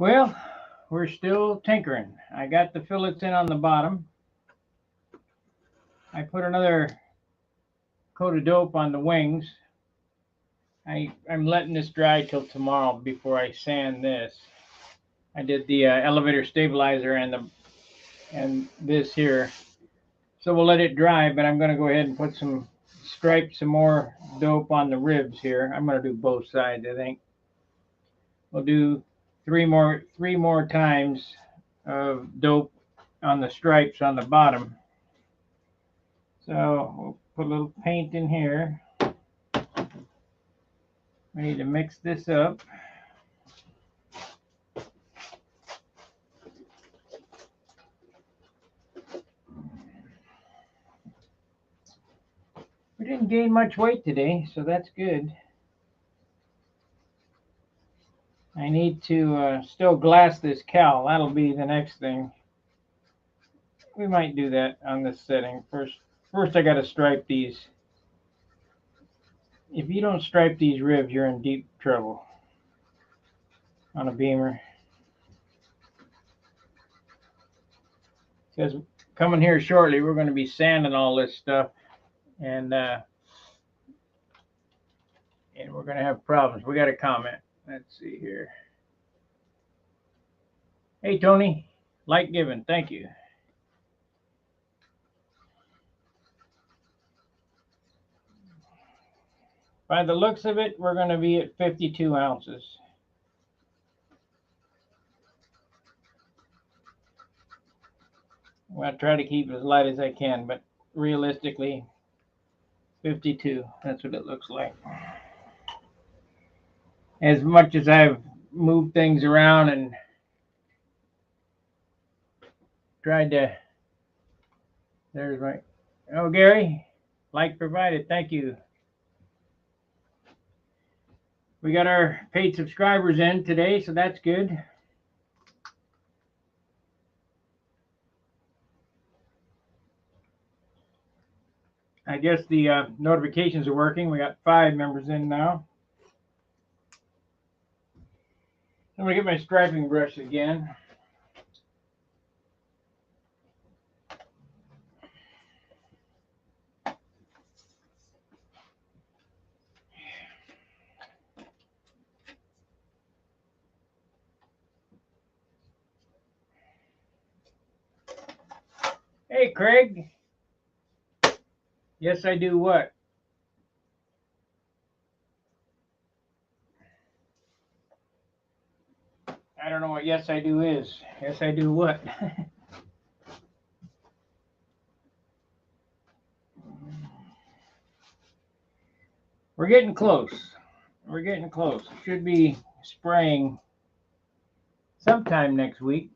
Well, we're still tinkering. I got the fillets in on the bottom. I put another coat of dope on the wings. I'm letting this dry till tomorrow before I sand this. I did the elevator stabilizer and this here. So we'll let it dry, but I'm going to go ahead and put some more dope on the ribs here. I'm going to do both sides, I think. We'll do three more times of dope on the stripes on the bottom. So we'll put a little paint in here. We need to mix this up. We didn't gain much weight today, so that's good. I need to still glass this cowl. That'll be the next thing. We might do that on this setting. First I got to stripe these. If you don't stripe these ribs, you're in deep trouble on a Beamer. Because coming here shortly, we're going to be sanding all this stuff, and we're going to have problems. We got a comment. Let's see here. Hey, Tony. Like given. Thank you. By the looks of it, we're going to be at 52 ounces. I'm going to try to keep it as light as I can, but realistically, 52. That's what it looks like. As much as I've moved things around and tried to, there's my, oh, Gary, like provided, thank you. We got our paid subscribers in today, so that's good. I guess the notifications are working. We got 5 members in now. I'm going to get my striping brush again. Hey, Craig. Yes, I do what? I don't know what yes, I do is. Yes, I do what? We're getting close. We're getting close. Should be spraying sometime next week.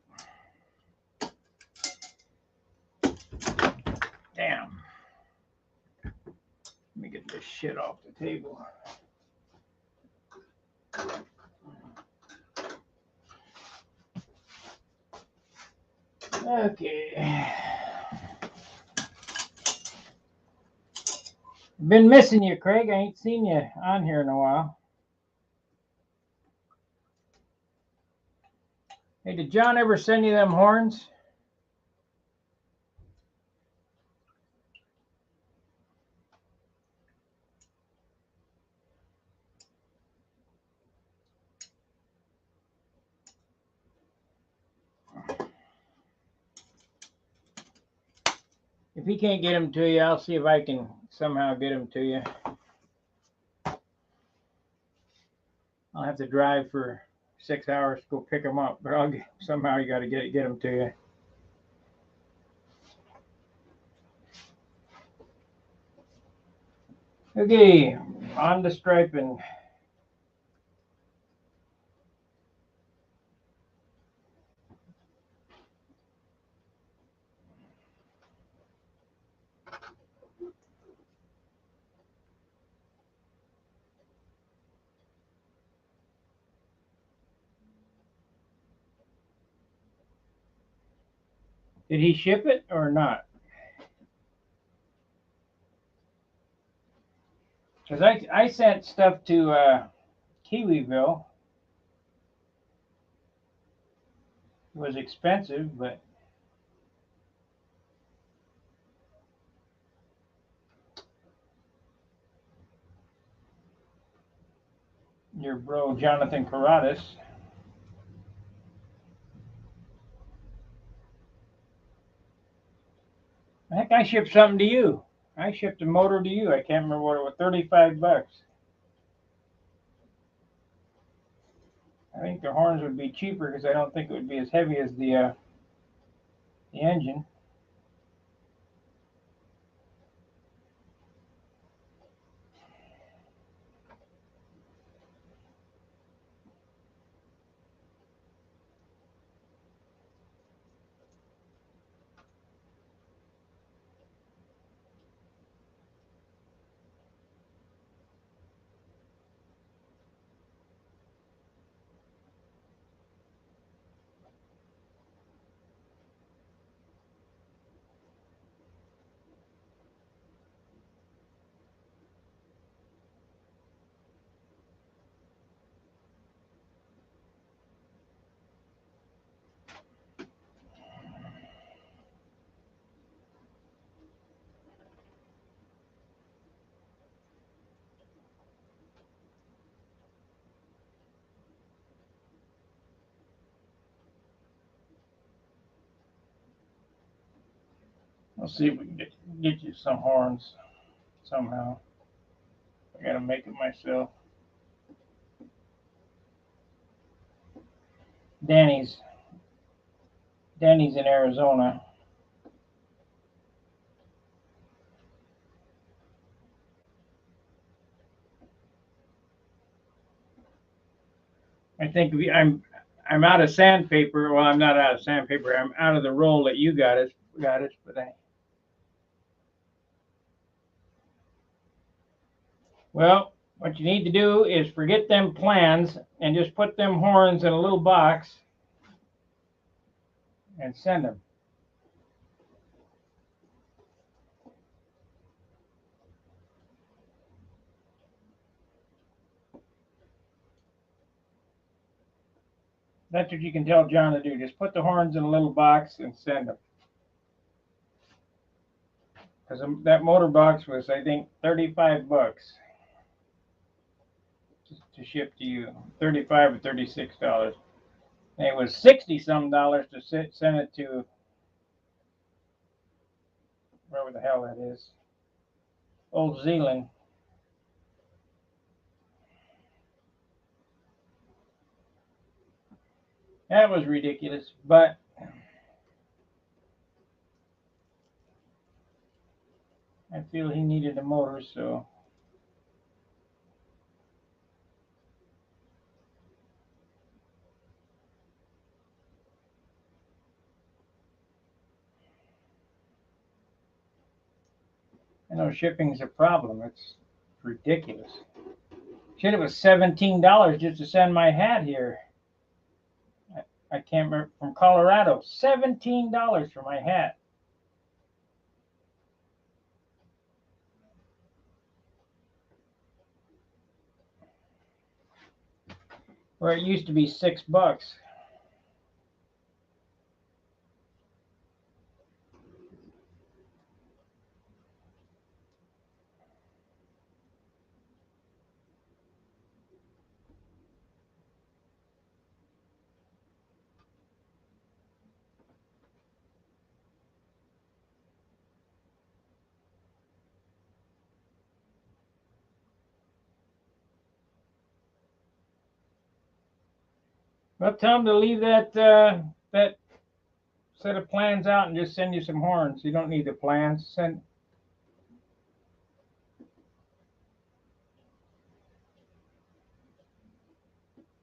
Damn. Let me get this shit off the table. Okay. Been missing you, Craig. I ain't seen you on here in a while. Hey, did John ever send you them horns? If he can't get them to you, I'll see if I can somehow get them to you. I'll have to drive for 6 hours to go pick them up, but somehow you got to get them to you. Okay, on the striping. Did he ship it or not? Because I sent stuff to Kiwiville. It was expensive, but your bro Jonathan Carradis. Heck, I shipped something to you. I shipped a motor to you. I can't remember what it was. $35. I think the horns would be cheaper because I don't think it would be as heavy as the engine. Let's see if we can get you some horns somehow. I gotta make it myself. Danny's in Arizona. I think I'm out of sandpaper. Well, I'm not out of sandpaper. I'm out of the roll that you got us. But well, what you need to do is forget them plans and just put them horns in a little box and send them. That's what you can tell John to do. Just put the horns in a little box and send them. Because that motor box was, I think, $35 to ship to you. 35 or $36. And it was 60 some dollars to send it to wherever the hell that is. Old Zealand. That was ridiculous, but I feel he needed a motor, so I know shipping's a problem. It's ridiculous. Shit, it was $17 just to send my hat here. I can't remember, from Colorado. $17 for my hat. Where it used to be $6. Well, tell them to leave that set of plans out and just send you some horns. You don't need the plans.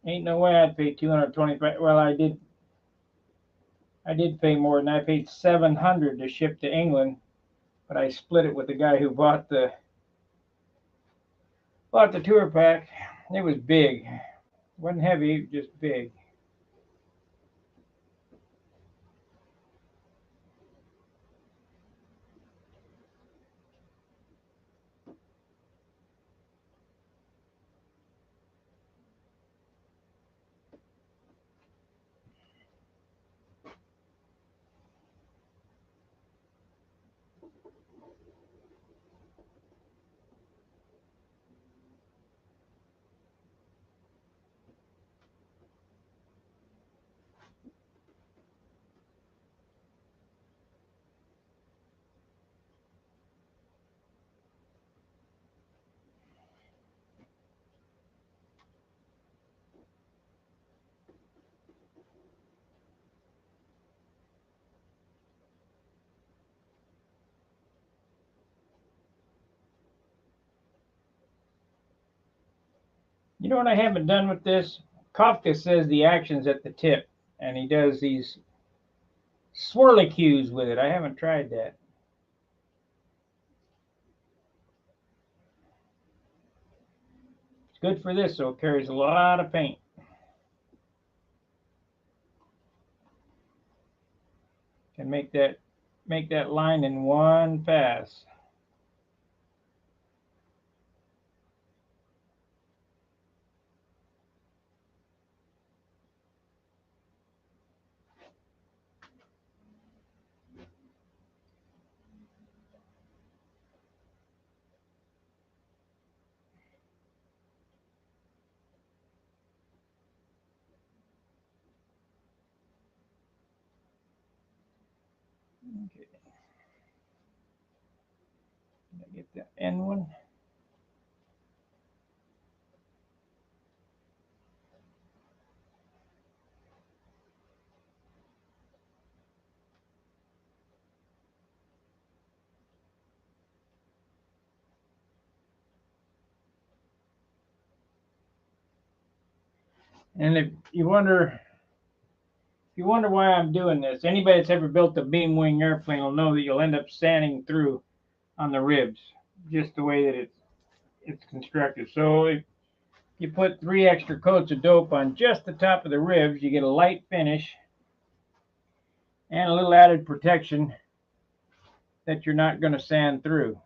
Ain't no way I'd pay 225. Well, I did pay more than I paid 700 to ship to England, but I split it with the guy who bought the tour pack. It was big. It wasn't heavy, just big. You know what I haven't done with this? Kafka says the action's at the tip, and he does these swirly cues with it. I haven't tried that. It's good for this, so it carries a lot of paint. Can make that line in one pass. Okay. Did I get that end one? And if you wonder why I'm doing this, anybody that's ever built a beam wing airplane will know that you'll end up sanding through on the ribs, just the way that it's constructed. So if you put 3 extra coats of dope on just the top of the ribs, you get a light finish and a little added protection that you're not going to sand through.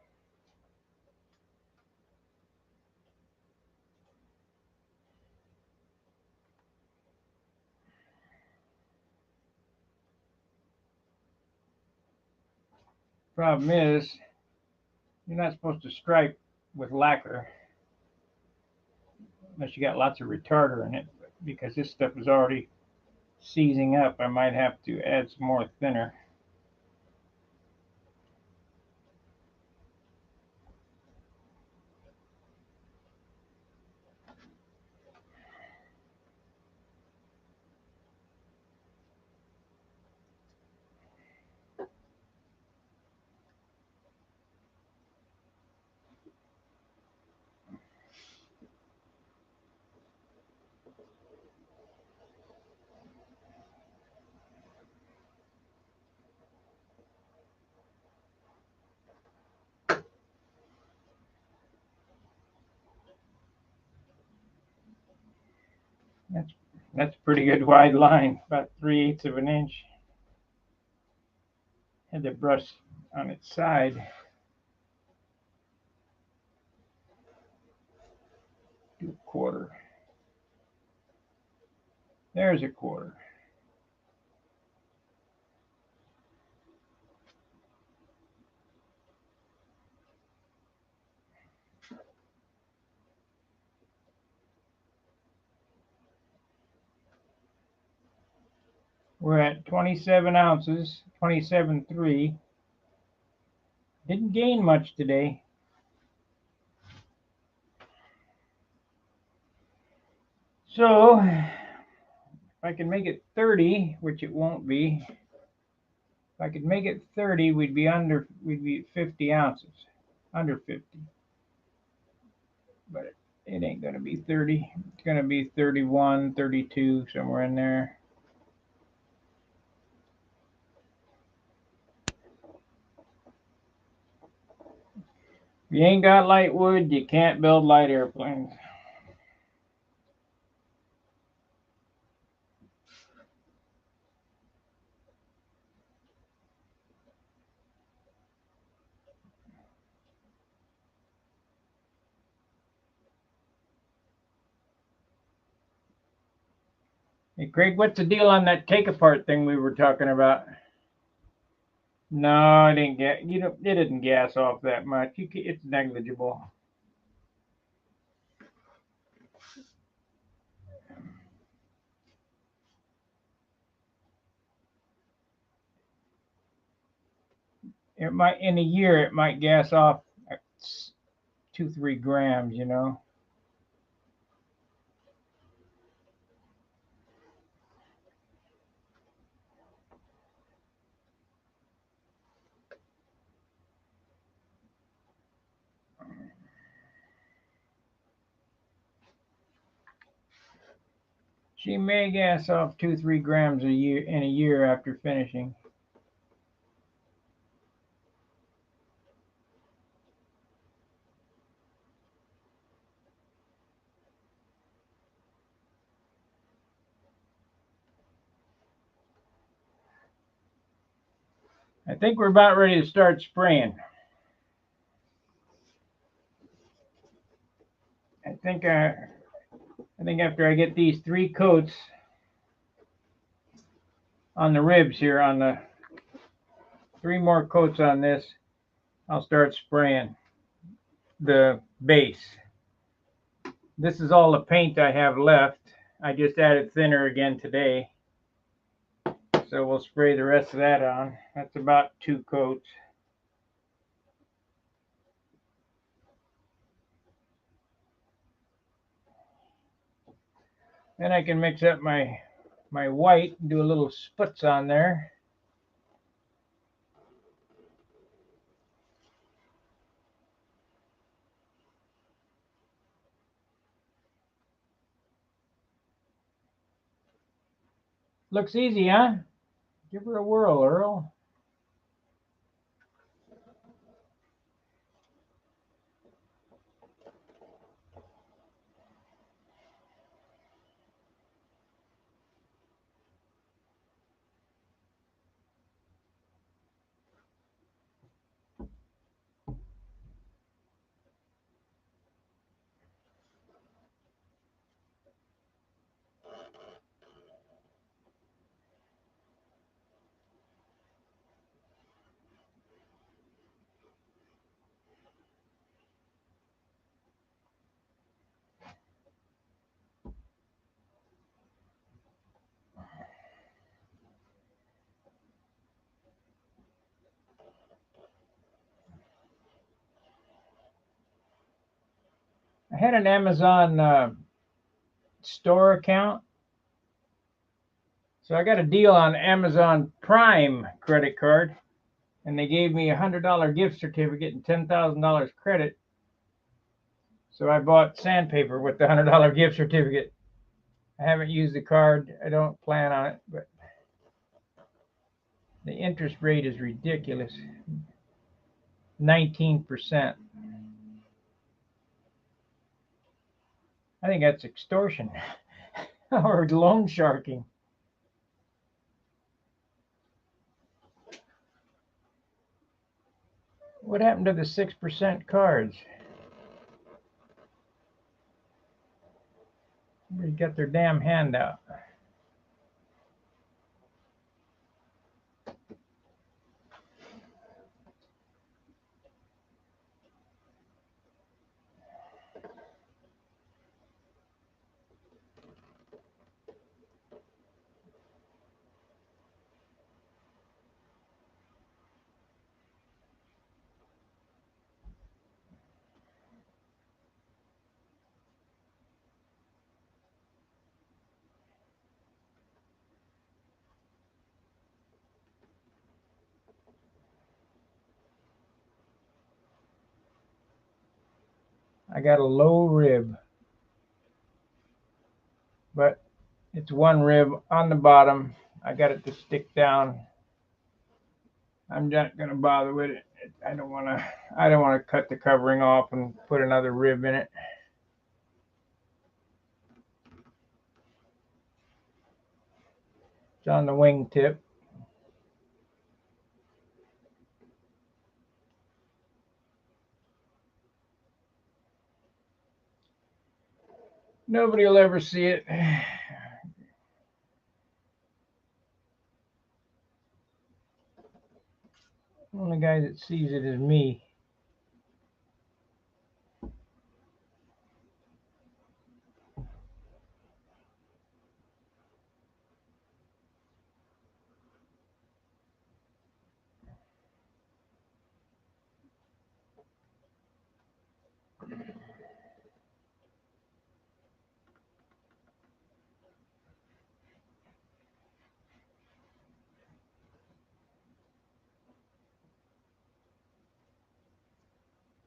Problem is, you're not supposed to stripe with lacquer unless you got lots of retarder in it, because this stuff is already seizing up. I might have to add some more thinner. That's a pretty good wide line, about 3/8 of an inch. Had the brush on its side. Do a quarter. There's a quarter. We're at 27 ounces, 27.3. Didn't gain much today. So, if I can make it 30, which it won't be, if I could make it 30, we'd be at 50 ounces, under 50. But it ain't going to be 30. It's going to be 31, 32, somewhere in there. If you ain't got light wood, you can't build light airplanes. Hey, Craig, what's the deal on that take apart thing we were talking about? No, it didn't it didn't gas off that much. It's negligible. It might, in a year, it might gas off 2-3 grams, you know. She may gas off 2-3 grams a year after finishing. I think we're about ready to start spraying. I think after I get these 3 coats on the ribs here, on the 3 more coats on this, I'll start spraying the base. This is all the paint I have left. I just added thinner again today. So we'll spray the rest of that on. That's about 2 coats. Then I can mix up my white and do a little sputs on there. Looks easy, huh? Give her a whirl, Earl. I had an Amazon store account. So I got a deal on Amazon Prime credit card, and they gave me a $100 gift certificate and $10,000 credit. So I bought sandpaper with the $100 gift certificate. I haven't used the card. I don't plan on it, but the interest rate is ridiculous. 19%. I think that's extortion or loan sharking. What happened to the 6% cards? They got their damn handout. I got a low rib, but it's one rib on the bottom. I got it to stick down. I'm not going to bother with it. I don't want to cut the covering off and put another rib in it. It's on the wing tip. Nobody will ever see it. Only guy that sees it is me.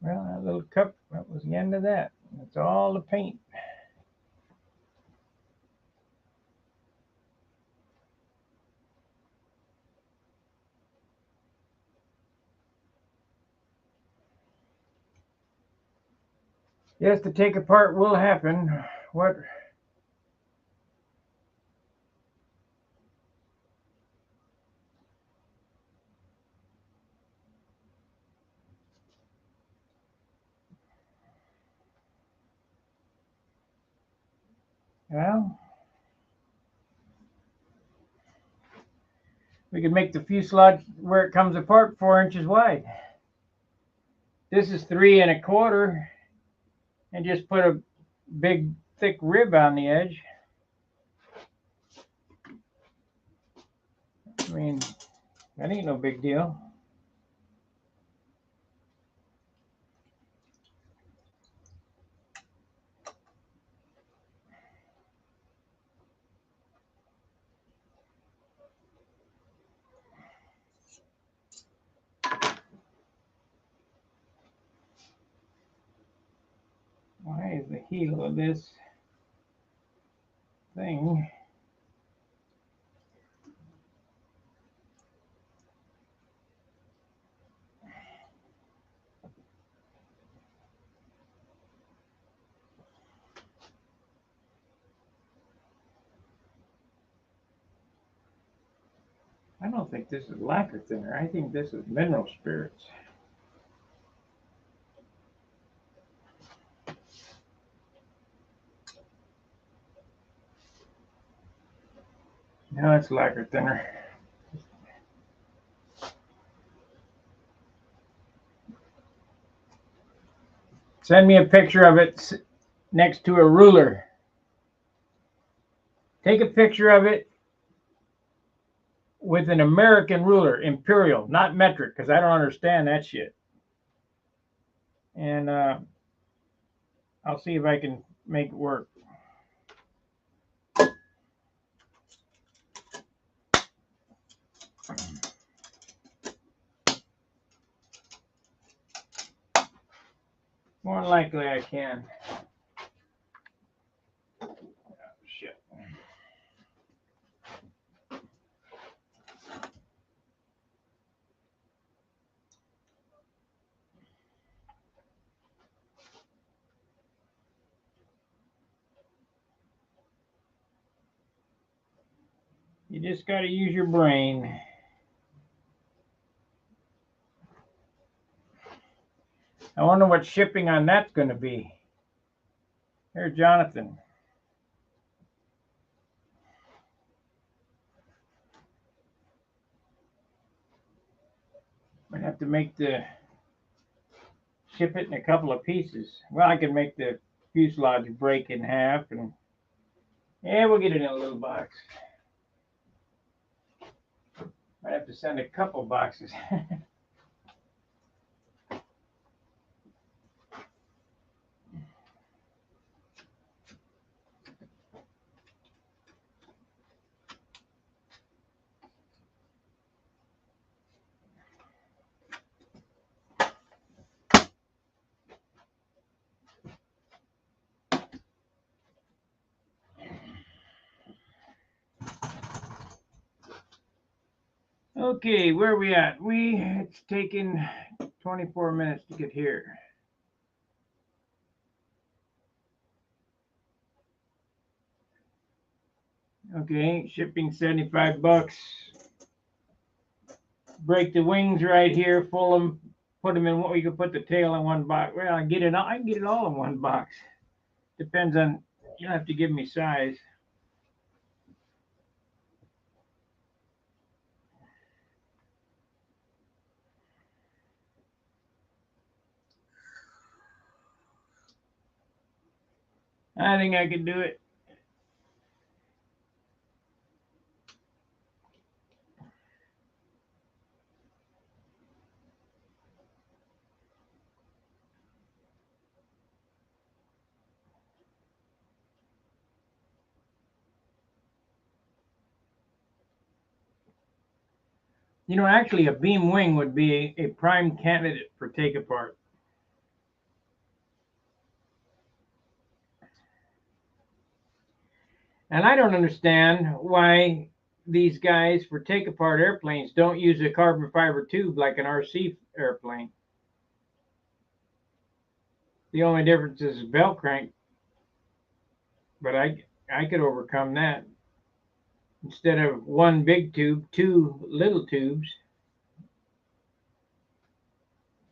Well, that little cup, that was the end of that. That's all the paint. Yes, the take apart will happen. What? Well, we could make the fuselage where it comes apart 4 inches wide. This is 3 1/4, and just put a big thick rib on the edge. I mean, that ain't no big deal. Why is the heel of this thing? I don't think this is lacquer thinner. I think this is mineral spirits. No, it's lacquer thinner. Send me a picture of it next to a ruler. Take a picture of it with an American ruler, imperial, not metric, because I don't understand that shit. And I'll see if I can make it work. More than likely I can. Oh, shit. You just got to use your brain. I wonder what shipping on that's going to be. Here's Jonathan. Might have to ship it in a couple of pieces. Well, I can make the fuselage break in half, and yeah, we'll get it in a little box. Might have to send a couple boxes. Okay, where are we at? It's taken 24 minutes to get here. Okay, shipping $75. Break the wings right here, full them, put them in what you can put the tail in one box. Well, I can get it all in one box. Depends on, you'll have to give me size. I think I can do it. You know, actually, a beam wing would be a prime candidate for take apart. And I don't understand why these guys for take apart airplanes don't use a carbon fiber tube like an RC airplane. The only difference is bell crank, but I could overcome that. Instead of one big tube, two little tubes,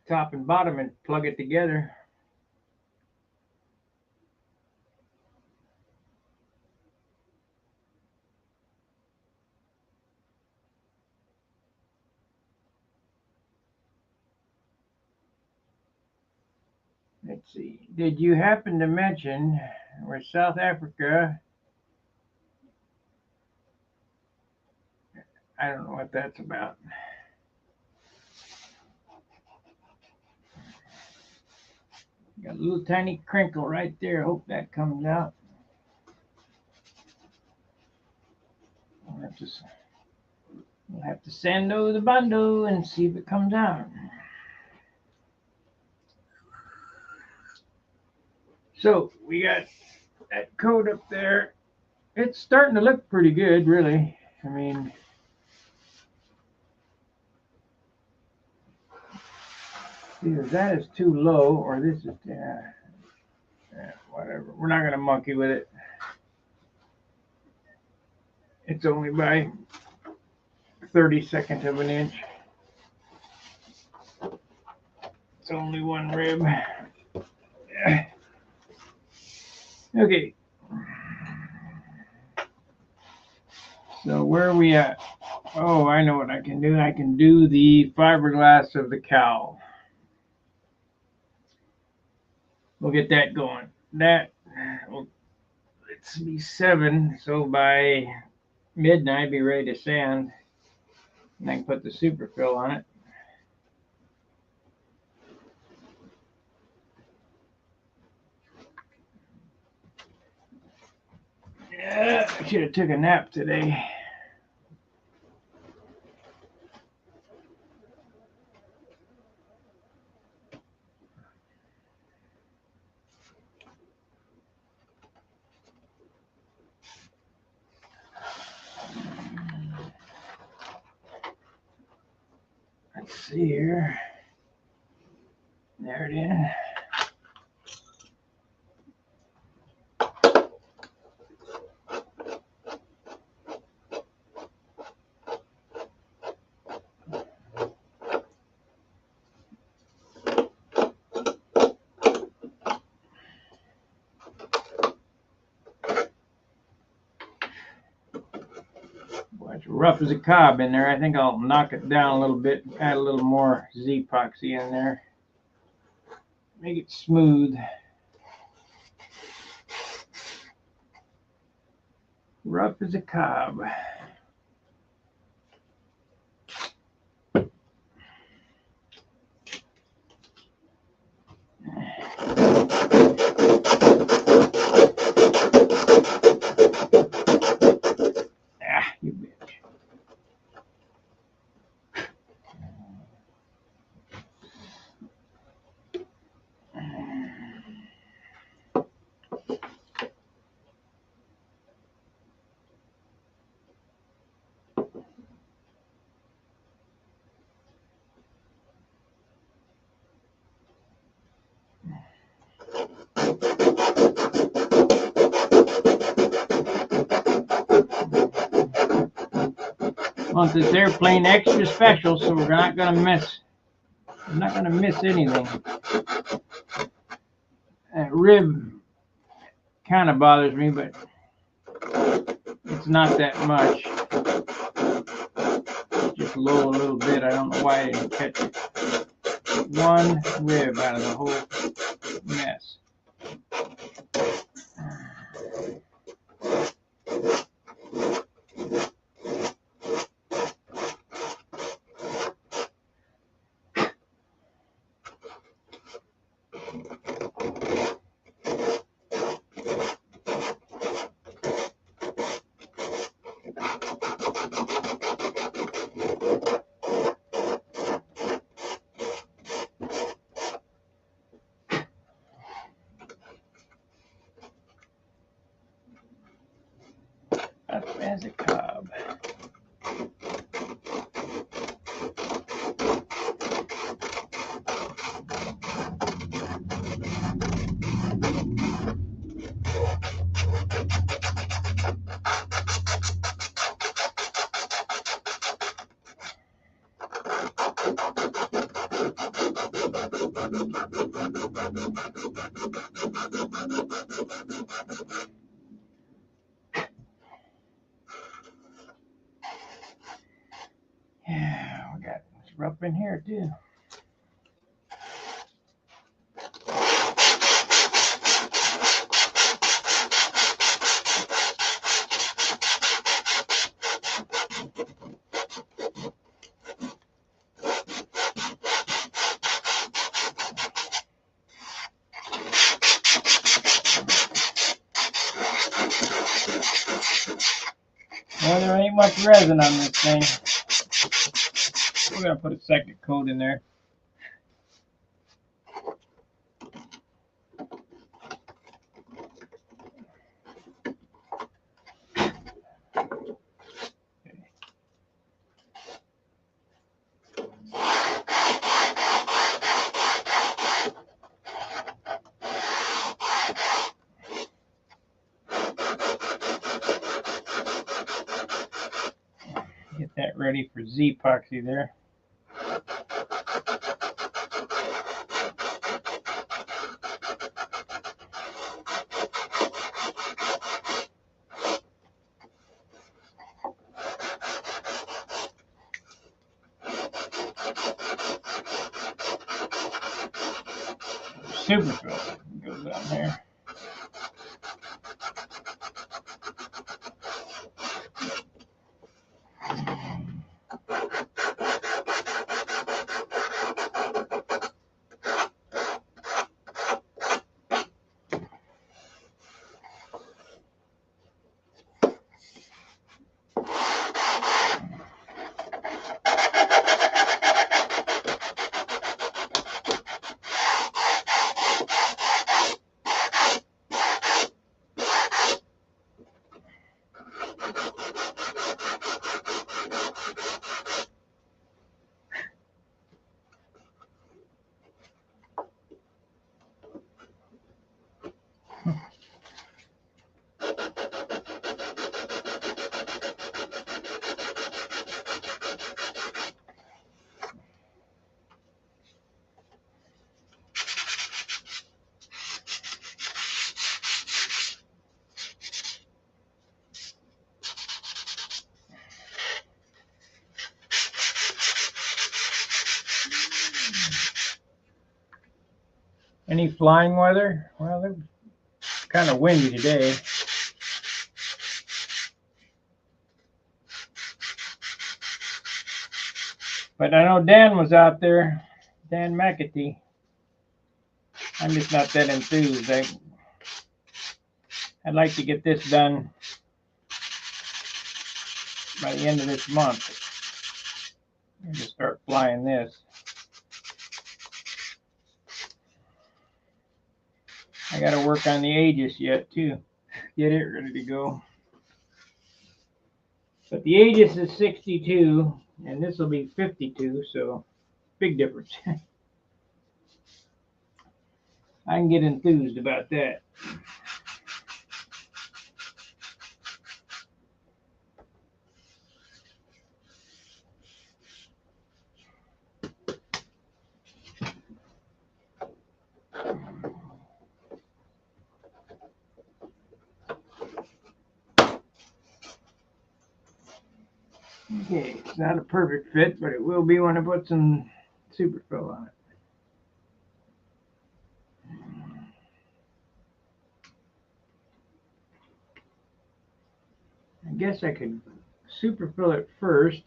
top and bottom, and plug it together. Let's see. Did you happen to mention where South Africa? I don't know what that's about. Got a little tiny crinkle right there. Hope that comes out. We'll have to sando the bando and see if it comes out. So we got that coat up there. It's starting to look pretty good, really. I mean, either that is too low or this is, whatever. We're not going to monkey with it. It's only by 32nd of an inch. It's only one rib. Okay. So where are we at? Oh, I know what I can do. I can do the fiberglass of the cowl. We'll get that going. That will, let's be 7, so by midnight be ready to sand. And I can put the super fill on it. Yeah, I should have took a nap today. Let's see here. There it is. It's rough as a cob in there. I think I'll knock it down a little bit, add a little more Z-epoxy in there. Make it smooth. Rough as a cob. You bitch. Want this airplane extra special, so we're not gonna miss. I'm not gonna miss anything. That rib kind of bothers me, but it's not that much. It's just low a little bit. I don't know why I didn't catch it. One rib out of the whole mess. Up as a cob. Yeah, we got it's rough in here too. Well, there ain't much resin on this thing. We're gonna put a second coat in there. Get that ready for Z-epoxy there. Super fill goes on there. Any flying weather? Well, it's kind of windy today. But I know Dan was out there, Dan McAtee. I'm just not that enthused. I'd like to get this done by the end of this month. And just start flying this. I got to work on the Aegis yet too. Get it ready to go. But the Aegis is 62, and this will be 52, so big difference. I can get enthused about that. Okay, it's not a perfect fit, but it will be when I put some super fill on it. I guess I could super fill it first.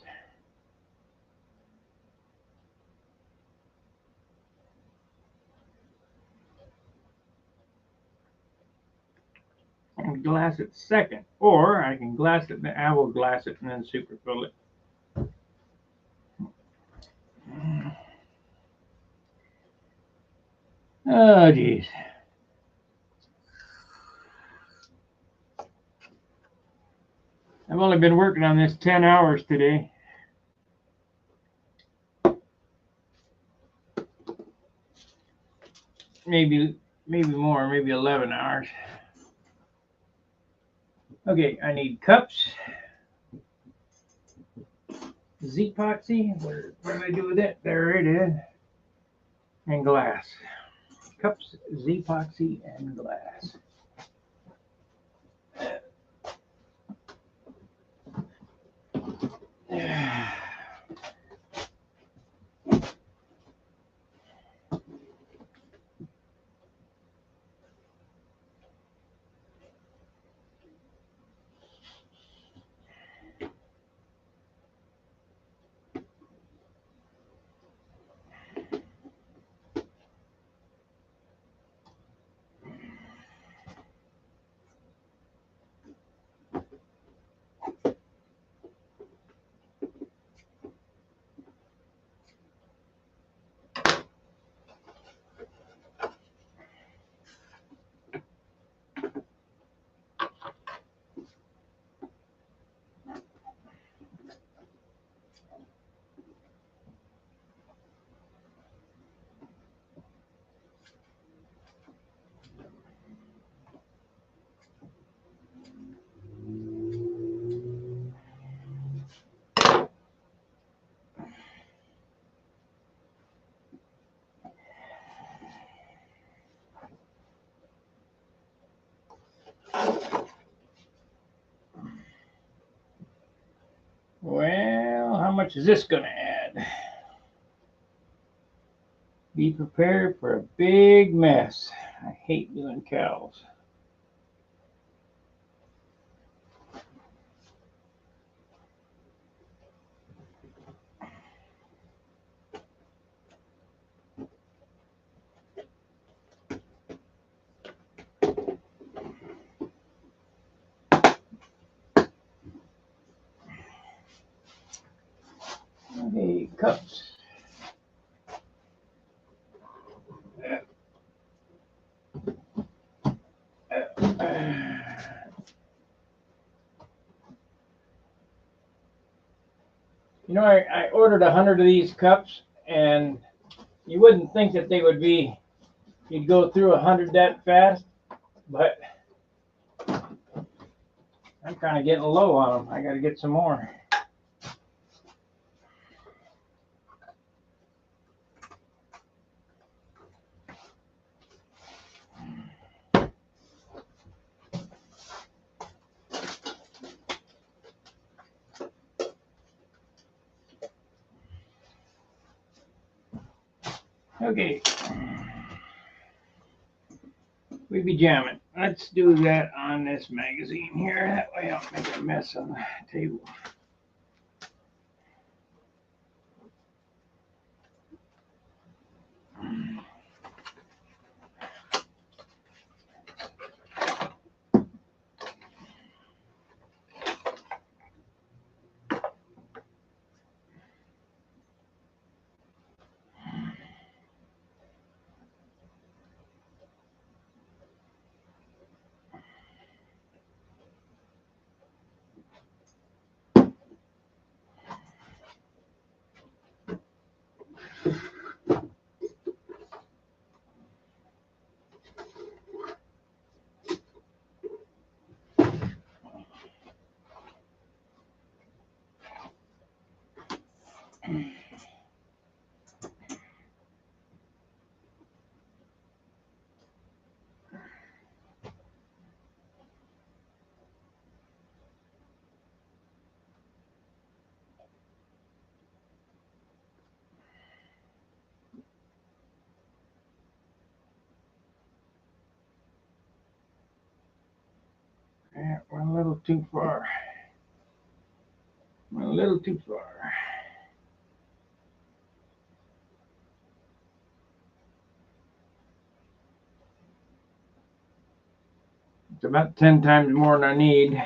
And glass it second, or I can glass it, I will glass it and then super fill it. Oh, geez. I've only been working on this 10 hours today. Maybe more, maybe 11 hours. Okay, I need cups, Z-epoxy, what do I do with it? There it is, and glass. cups, Z-epoxy, and glass. Well, how much is this going to add? Be prepared for a big mess. I hate doing cows. Okay, cups. You know, I ordered 100 of these cups, and you wouldn't think that they would be, you'd go through 100 that fast, but I'm kind of getting low on them. I got to get some more. Okay. We be jamming. Let's do that on this magazine here. That way I don't make a mess on the table. Yeah, went a little too far. Went a little too far. It's about 10 times more than I need.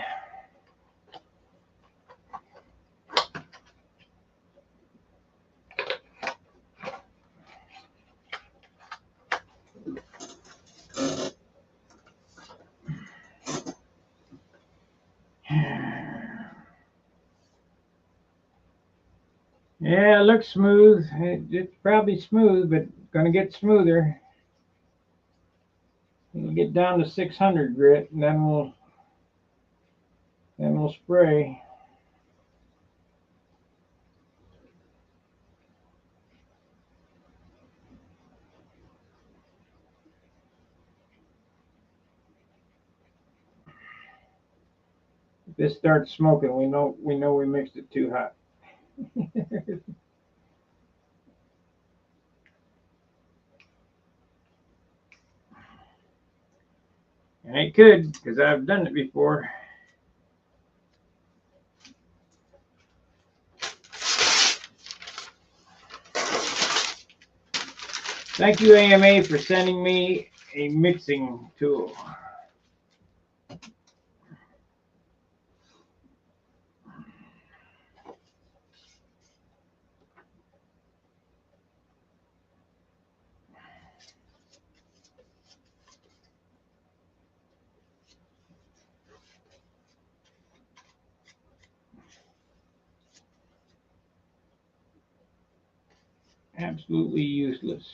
Yeah, it looks smooth. It's probably smooth, but gonna get smoother. We'll get down to 600 grit, and then we'll spray. this starts smoking, we know we mixed it too hot. And it could, because I've done it before. Thank you, AMA, for sending me a mixing tool. Absolutely useless.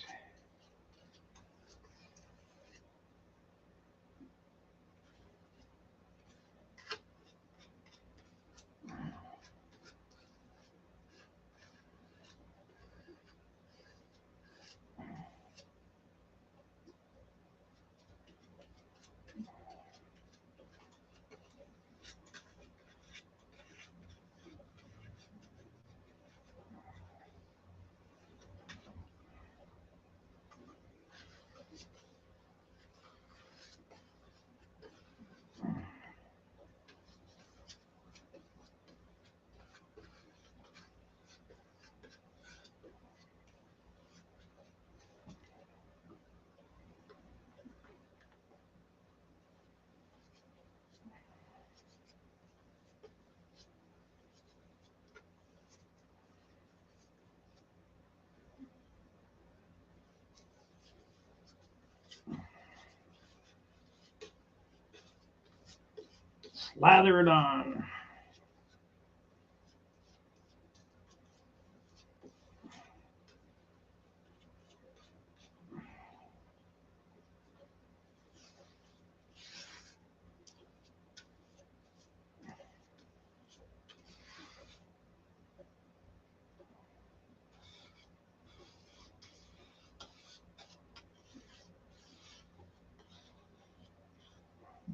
Slather it on.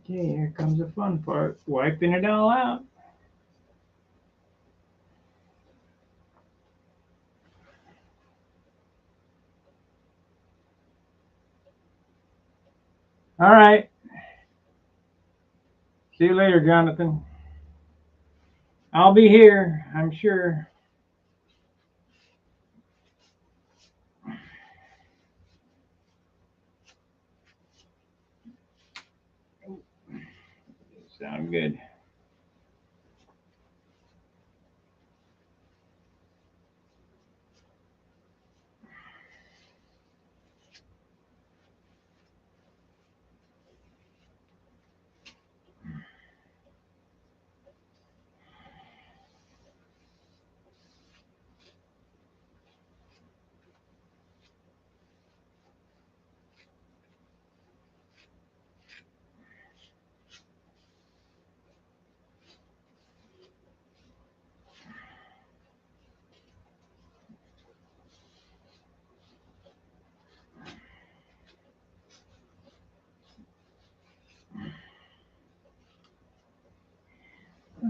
Okay, here comes the fun part, wiping it all out. All right. See you later, Jonathan. I'll be here, I'm sure. Sound good.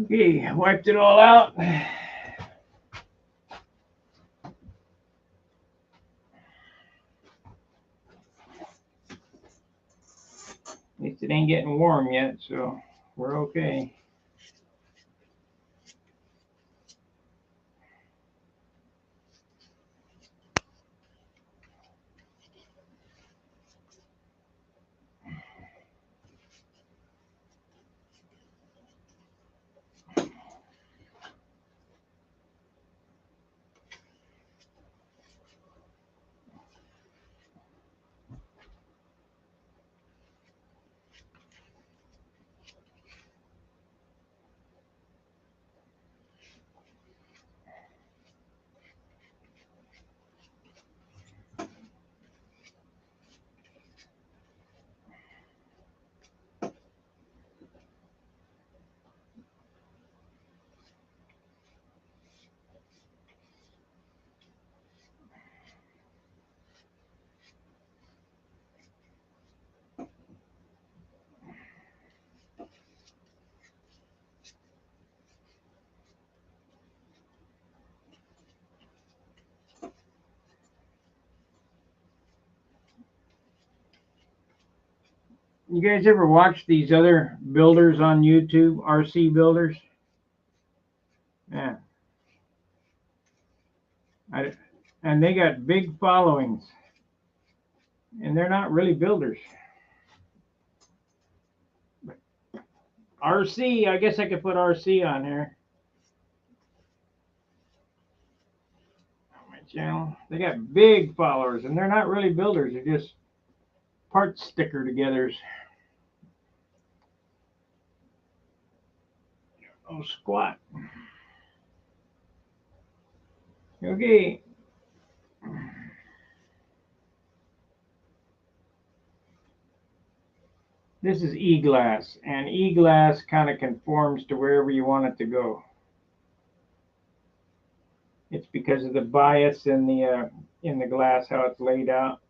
Okay, wiped it all out. At least it ain't getting warm yet, so we're okay. You guys ever watch these other builders on YouTube, RC builders? Yeah. And they got big followings. And they're not really builders. RC, I guess I could put RC on here. My channel. They got big followers, and they're not really builders. They're just part sticker togethers. Oh, squat. Okay. This is E-glass, and E-glass kind of conforms to wherever you want it to go. It's because of the bias in the glass, how it's laid out.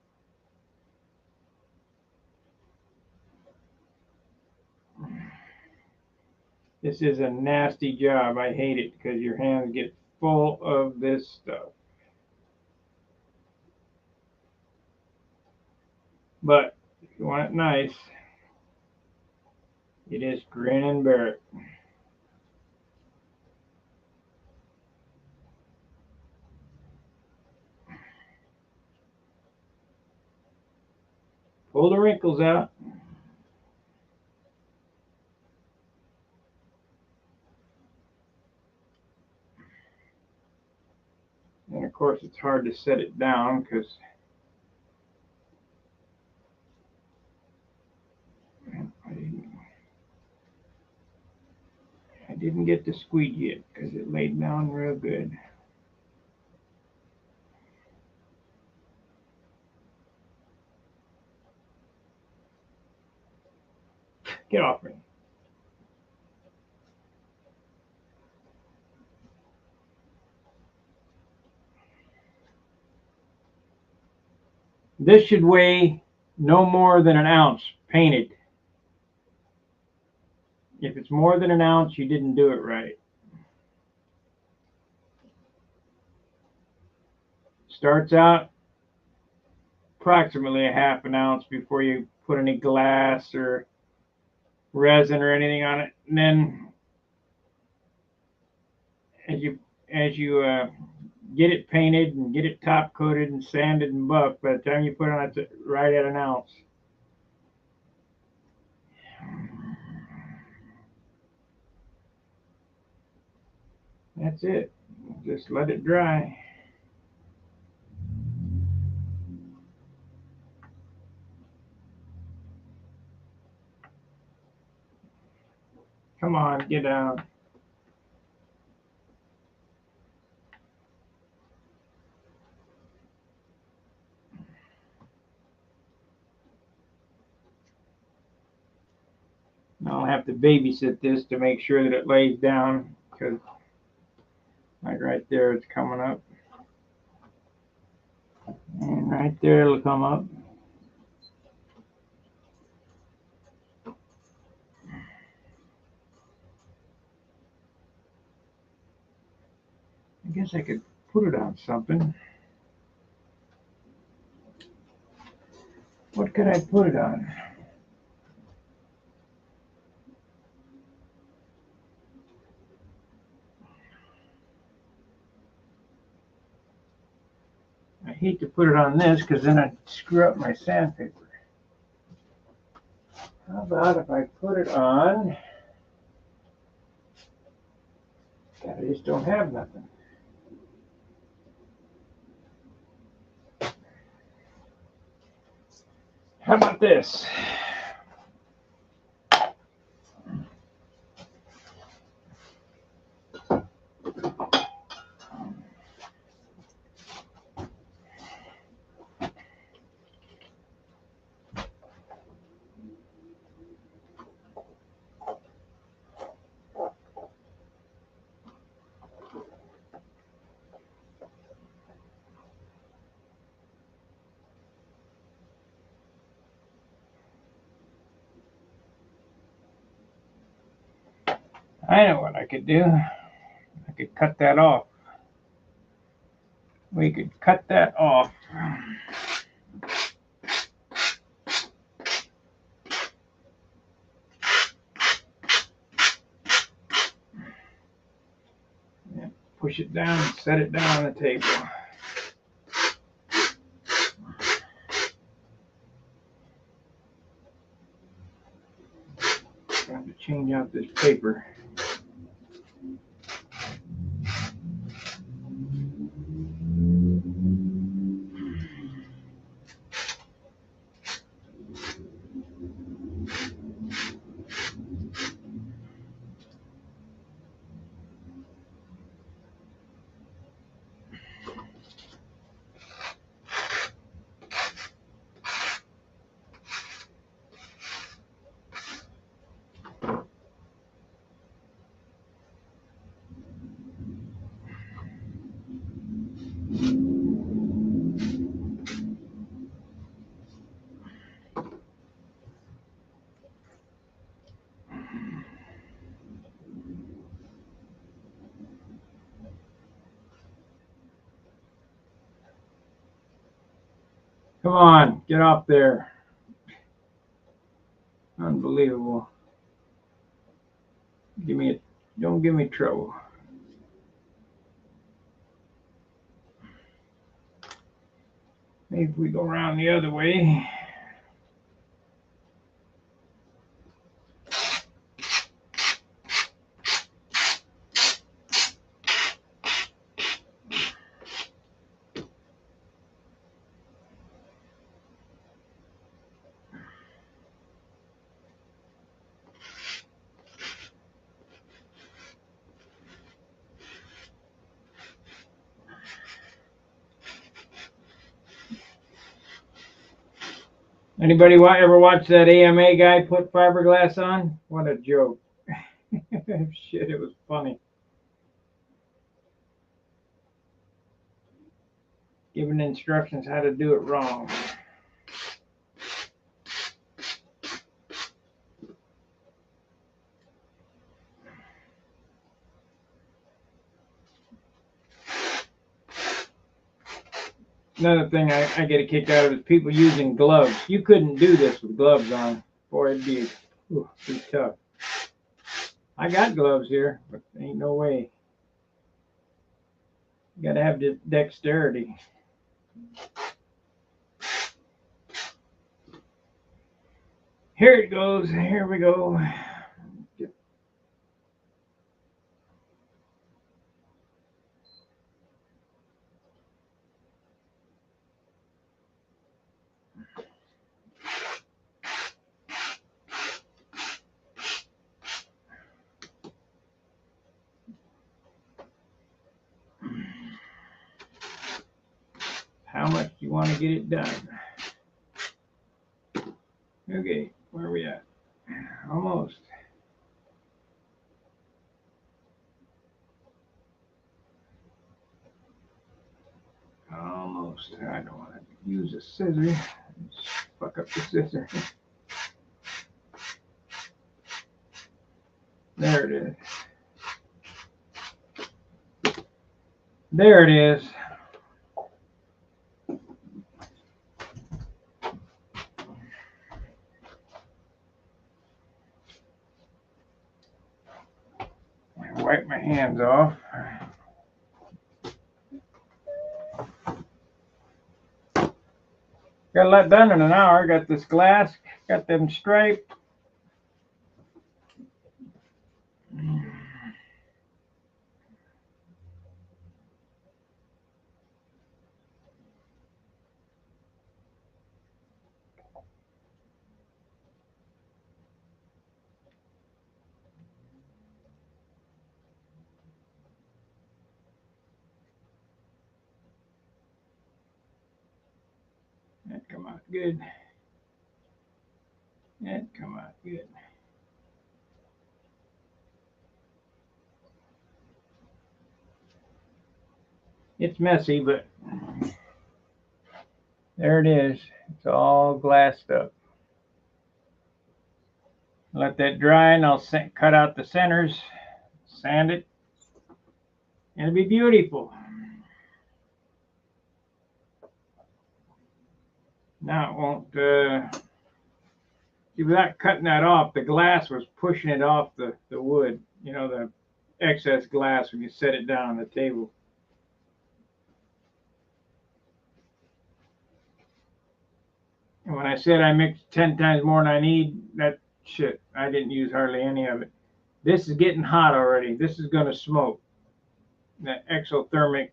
This is a nasty job. I hate it because your hands get full of this stuff. But if you want it nice, you just grin and bear it. Pull the wrinkles out. And of course, it's hard to set it down because I didn't get the squeegee yet because it laid down real good. Get off me. This should weigh no more than an ounce painted. If it's more than an ounce, you didn't do it right. Starts out approximately a half an ounce before you put any glass or resin or anything on it. And then as you get it painted and get it top coated and sanded and buffed, by the time you put it on, it's right at an ounce. That's it. Just let it dry. Come on, get down. I'll have to babysit this to make sure that it lays down, because like right there it's coming up. And right there it'll come up. I guess I could put it on something. What could I put it on? I hate to put it on this because then I'd screw up my sandpaper. How about if I put it on? God, I just don't have nothing. How about this? I know what I could do. I could cut that off. We could cut that off. push it down and set it down on the table. Got to change out this paper. Come on, get off there. Unbelievable. Don't give me trouble. Maybe if we go around the other way. Anybody ever watch that AMA guy put fiberglass on? What a joke. Shit, it was funny. Giving instructions how to do it wrong. Another thing I get a kick out of is people using gloves. You couldn't do this with gloves on. Boy, it'd be tough. I got gloves here, but ain't no way. You gotta have the dexterity. Here it goes. Here we go. How much do you want to get it done? Okay, where are we at? Almost. Almost. I don't want to use a scissor. Just fuck up the scissor. There it is. There it is. Wipe my hands off. Got a lot done in an hour. Got this glass, got them striped. That come out good. That come out good. It's messy, but there it is. It's all glassed up. Let that dry, and I'll cut out the centers, sand it, and it'll be beautiful. Now it won't, see, without cutting that off, the glass was pushing it off the wood, you know, excess glass when you set it down on the table. And when I said I mixed 10 times more than I need, that shit, I didn't use hardly any of it. This is getting hot already. This is going to smoke. That exothermal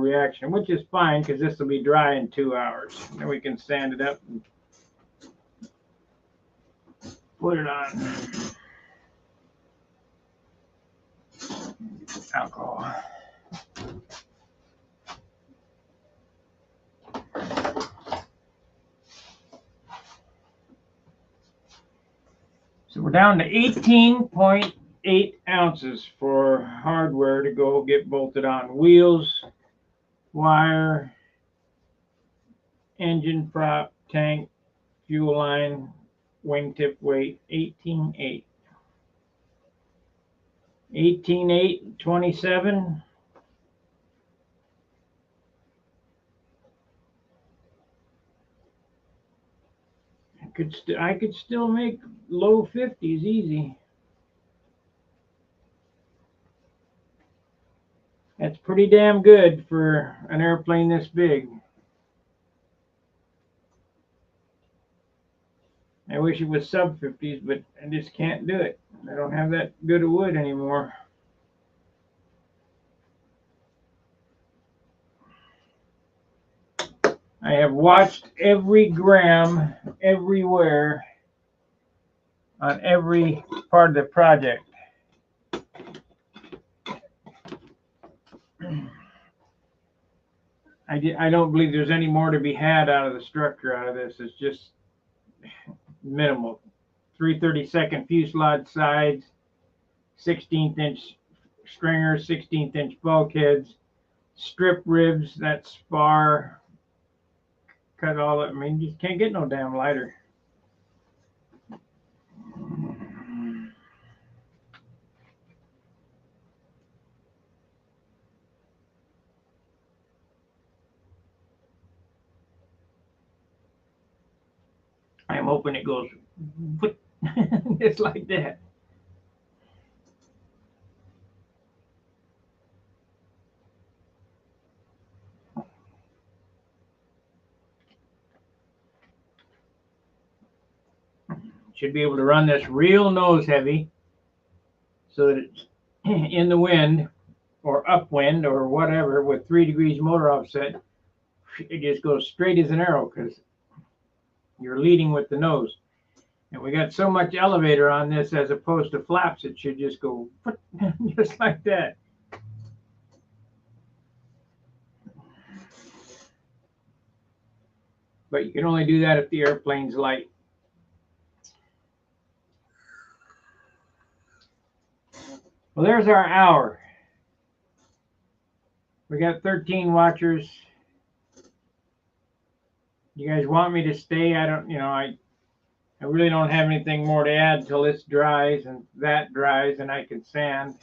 reaction, which is fine because this will be dry in 2 hours. Then we can sand it up and put it on. Alcohol. So we're down to 18.8 ounces for hardware to go get bolted on. Wheels, wire, engine prop, tank, fuel line, wingtip weight, 18.8. 18.8, 27. I could still make low 50s easy. That's pretty damn good for an airplane this big. I wish it was sub 50s, but I just can't do it. I don't have that good of wood anymore. I have watched every gram everywhere on every part of the project. I don't believe there's any more to be had out of the structure out of this. It's just minimal. 3/32 fuselage sides, 16th inch stringers, 16th inch bulkheads, strip ribs, that spar, cut all that. I mean, you just can't get no damn lighter. I'm hoping it goes just like that. Should be able to run this real nose heavy so that it's in the wind or upwind or whatever with 3 degrees motor offset. It just goes straight as an arrow because you're leading with the nose. And we got so much elevator on this as opposed to flaps, it should just go just like that. But you can only do that if the airplane's light. Well, there's our hour. We got 13 watchers. You guys want me to stay? I don't, I really don't have anything more to add till this dries and that dries and I can sand.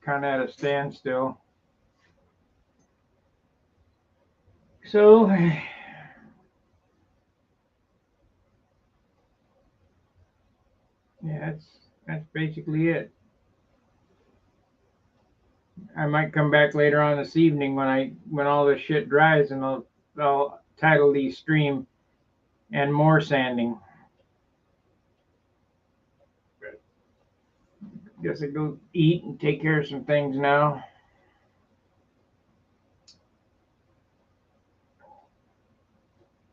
Kind of at a standstill. So, yeah, that's basically it. I might come back later on this evening when all this shit dries and I'll title these stream and more sanding. Guess I go eat and take care of some things now.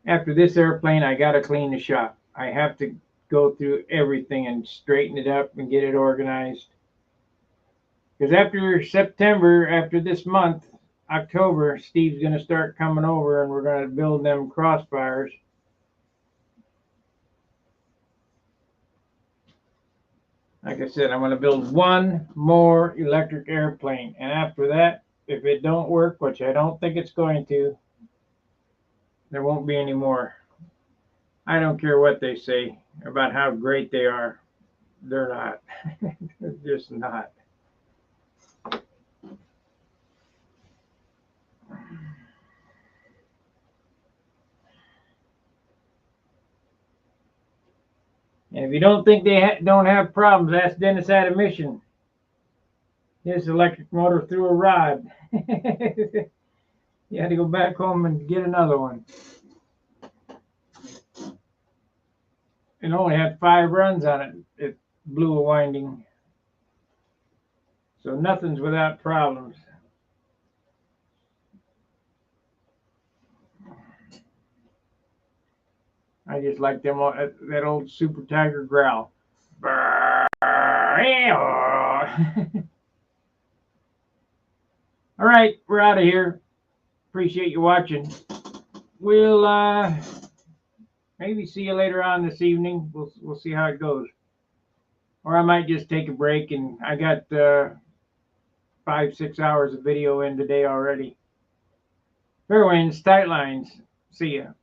After this airplane, I gotta clean the shop. I have to go through everything and straighten it up and get it organized. Because after September, after this month, October, Steve's going to start coming over and we're going to build them crossfires. Like I said, I'm going to build one more electric airplane. And after that, if it don't work, which I don't think it's going to, there won't be any more. I don't care what they say about how great they are. They're not. They're just not. And if you don't think they don't have problems, ask Dennis out of Mission. His electric motor threw a rod. You had to go back home and get another one. It only had 5 runs on it. It blew a winding. So nothing's without problems. I just like them that old Super Tiger growl. All right, we're out of here. Appreciate you watching. We'll maybe see you later on this evening. We'll see how it goes. Or I might just take a break, and I got 5-6 hours of video in today already. Fair winds, tight lines. See ya.